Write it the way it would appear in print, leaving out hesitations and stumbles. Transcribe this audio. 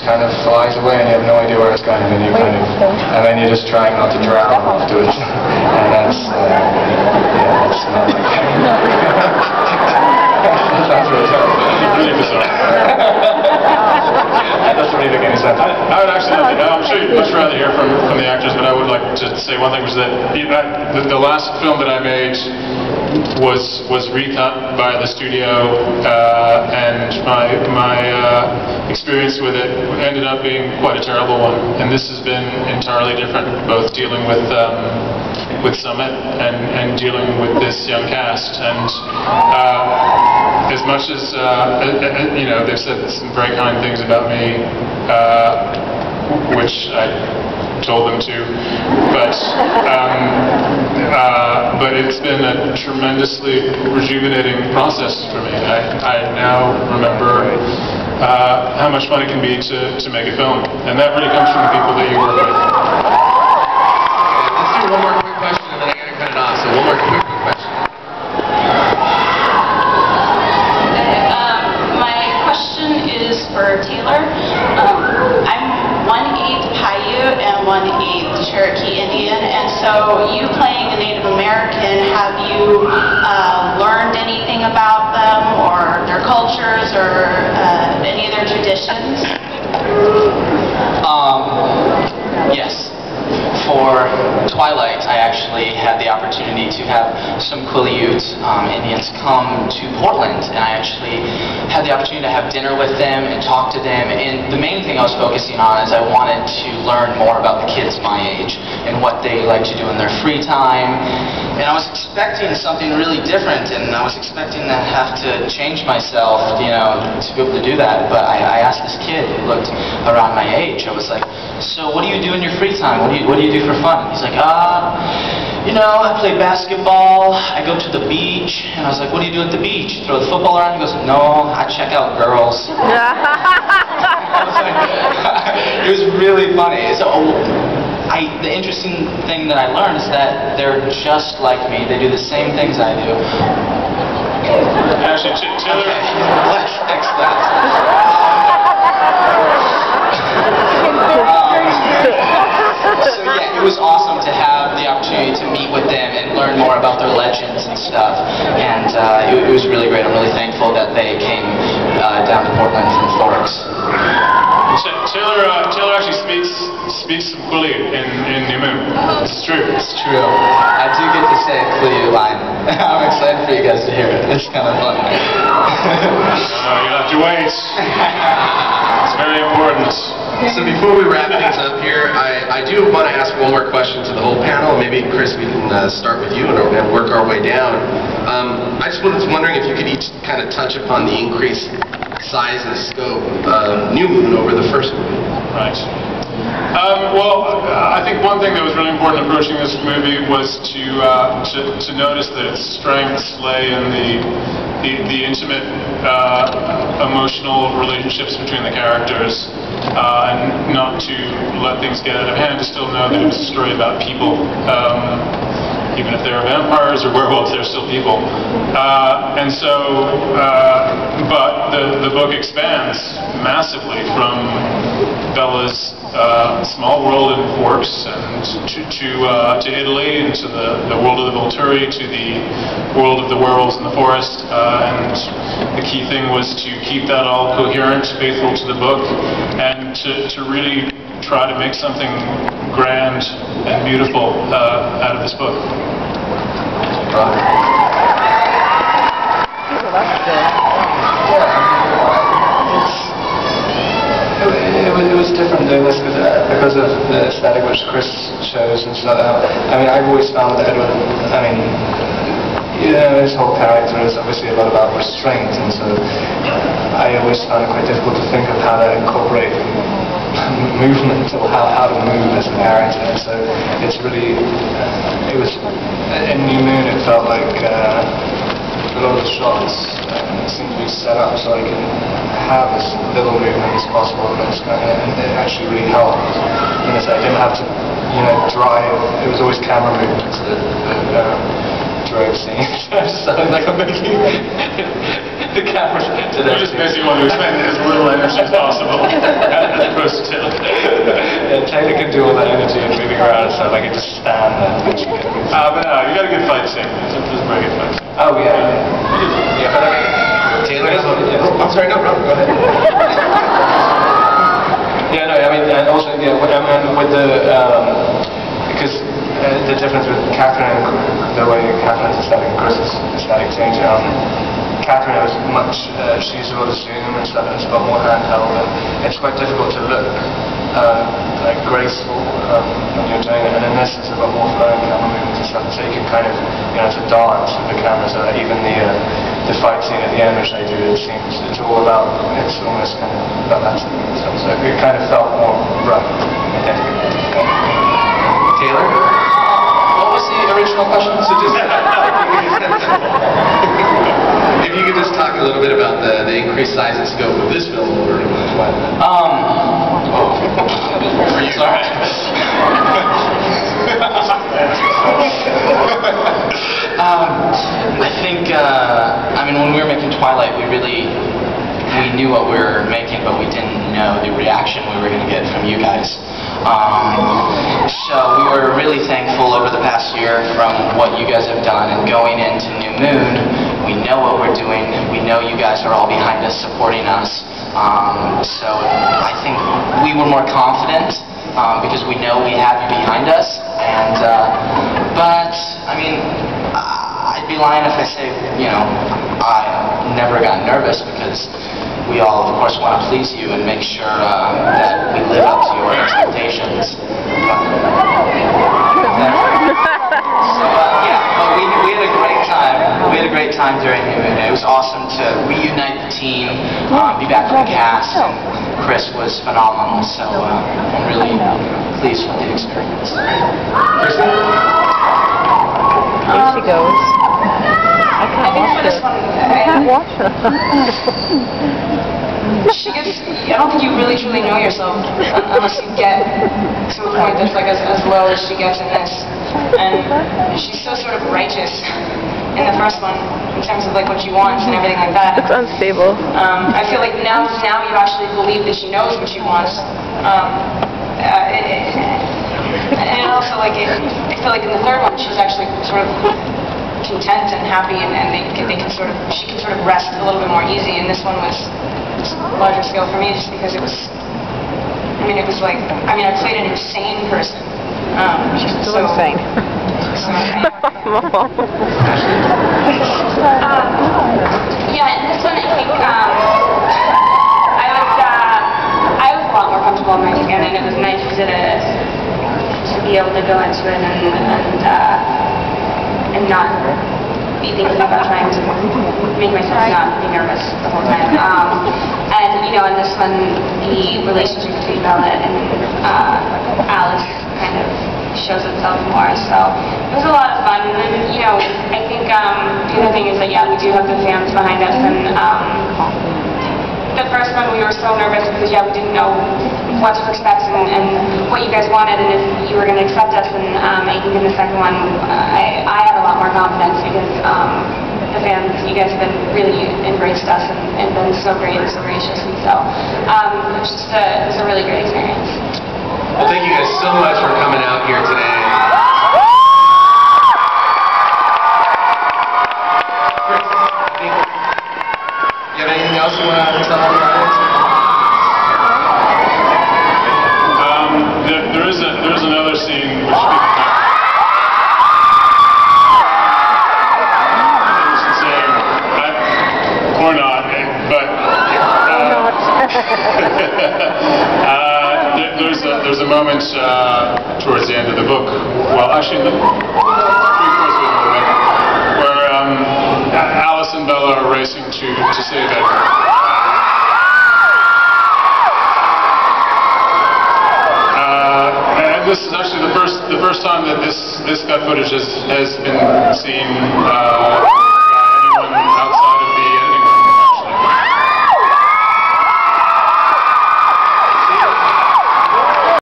kind of flies away and you have no idea where it's going, and then you're just trying not to drown afterwards. And that's that's not that sounds really terrible. Really bizarre. That doesn't really make any sense. I would actually like to, I'm sure you'd much rather hear from the actors, but I would like to say one thing, was that the last film that I made was recut by the studio, and my experience with it ended up being quite a terrible one. And this has been entirely different, both dealing with Summit and dealing with this young cast. And as much as you know, they've said some very kind things about me, which I told them to, but it's been a tremendously rejuvenating process for me. I now remember how much fun it can be to make a film, and that really comes from the people that you work with. Let's do one more quick question, and then I gotta cut it off. So one more quick question. My question is for Taylor. I'm 1/8 Paiute and 1/8 Cherokee Indian, and so you playing a Native American, have you learned anything about them or their cultures or any of their traditions? Yes. For Twilight, I actually had the opportunity to have some Quileute Indians come to Portland, and I actually had the opportunity to have dinner with them and talk to them. And the main thing I was focusing on is I wanted to learn more about the kids my age and what they like to do in their free time. And I was expecting something really different, and I was expecting to have to change myself, you know, to be able to do that. But I asked this kid who looked around my age, I was like, so what do you do in your free time? What do you do for fun? He's like, you know, I play basketball, I go to the beach. And I was like, what do you do at the beach? Throw the football around? He goes, no, I check out girls. I was like, it was really funny. So the interesting thing that I learned is that they're just like me. They do the same things I do. Actually, Taylor... Okay, let's fix that. So yeah, it was awesome to have the opportunity to meet with them and learn more about their legends and stuff. And it was really great. I'm really thankful that they came down to Portland from Forks. Taylor actually speaks some Quileute in Nimu. It's true. It's true. I do get to say a Quileute line. I'm excited for you guys to hear it. It's kind of fun. You'll have to wait. It's very important. So before we wrap things up here, I do want to ask one more question to the whole panel. Maybe, Chris, we can start with you and work our way down. I just was wondering if you could each kind of touch upon the increased size and scope of New Moon over the first movie. Right. Well, I think one thing that was really important approaching this movie was to notice that its strengths lay in the intimate, emotional relationships between the characters, and not to let things get out of hand, to still know that it was a story about people. Even if they're vampires or werewolves, they're still people. And so, but the book expands massively from Bella's small world in Forks and to Italy, and to the world of the Volturi, to the world of the werewolves in the forest. And the key thing was to keep that all coherent, faithful to the book, and to really try to make something grand and beautiful out of this book. It was different doing this because of the aesthetic which Chris shows and stuff. I mean, I've always found that Edward, I mean, you know, his whole character is obviously a lot about restraint, and so I always found it quite difficult to think of how to incorporate movement, or how to move as a character. So it's really, it was, in New Moon it felt like a lot of the shots seemed to be set up so I can have as little movement as possible, and it actually really helped. You know, so I didn't have to, you know, drive. It was always camera movements that drove scenes. So like I'm making the camera today. You just basically want to spend as little energy as possible, as opposed goes to Taylor. Yeah, Taylor can do all that energy and moving around and stuff. I can just stand there. But no, you got a good fight scene. It's a very good fight scene. Oh yeah, yeah. But Taylor has one. I'm sorry, no problem. Go ahead. Yeah, no, I mean, and also, yeah, with the, because the difference with Catherine and the way Catherine's aesthetic and Chris's aesthetic change, Catherine is much, she uses a lot of zoom and stuff, and it's a lot more handheld, and it's quite difficult to look like graceful when you're doing it, and then this is a lot more flowing camera movements and stuff, so you can kind of, you know, it's a dance with the camera, so that even the fight scene at the end, which they do, it seems, it's all about, it's almost kind of about that sort of stuff, so it kind of felt more rough, I think. Taylor? What was the original question? So just, if you could just talk a little bit about the increased size and scope of this film over Twilight. For you. Sorry. I think, I mean, when we were making Twilight, we knew what we were making, but we didn't know the reaction we were going to get from you guys. So we were really thankful over the past year from what you guys have done, and going into New Moon, we know what we're doing, we know you guys are all behind us, supporting us. So I think we were more confident because we know we have you behind us. And but I mean, I'd be lying if I say, you know, I never got nervous, because we all, of course, want to please you and make sure that we live up to your expectations. But we had a great time. We had a great time during New Moon. It was awesome to reunite the team, be back with the cast, and Chris was phenomenal. So I'm really pleased with the experience. Kristen? Here she goes. I can't watch her. I don't think you really truly know yourself unless you get to a point that's like as low as she gets in this. And she's so sort of righteous in the first one in terms of like what she wants and everything like that. It's unstable. I feel like now you actually believe that she knows what she wants. And also like I feel like in the third one she's actually sort of content and happy, and she can sort of rest a little bit more easy. And this one was larger scale for me just because it was like, I played an insane person. She's still insane. Yeah, and this one I think I was a lot more comfortable in my skin, and it was nice to be able to go into it and not be thinking about trying to make myself not be nervous the whole time. And you know, in this one, the relationship between Bella and Alice kind of shows itself more. So it was a lot of fun. And you know, I think the other thing is that we do have the fans behind us, and the first one we were so nervous because we didn't know what to expect and what you guys wanted and if you were going to accept us. And I think in the second one I had a lot more confidence because the fans, you guys have been really embraced us and been so great and so gracious, and so it was a really great experience. Well, thank you guys so much for coming out here today. You have anything else you want to tell the audience? There is another scene which people or not, but there's a moment towards the end of the book, well, actually, 3/4 of the book, where Alice and Bella are racing to save Edward. And this is actually the first time that this cut footage has been seen by anyone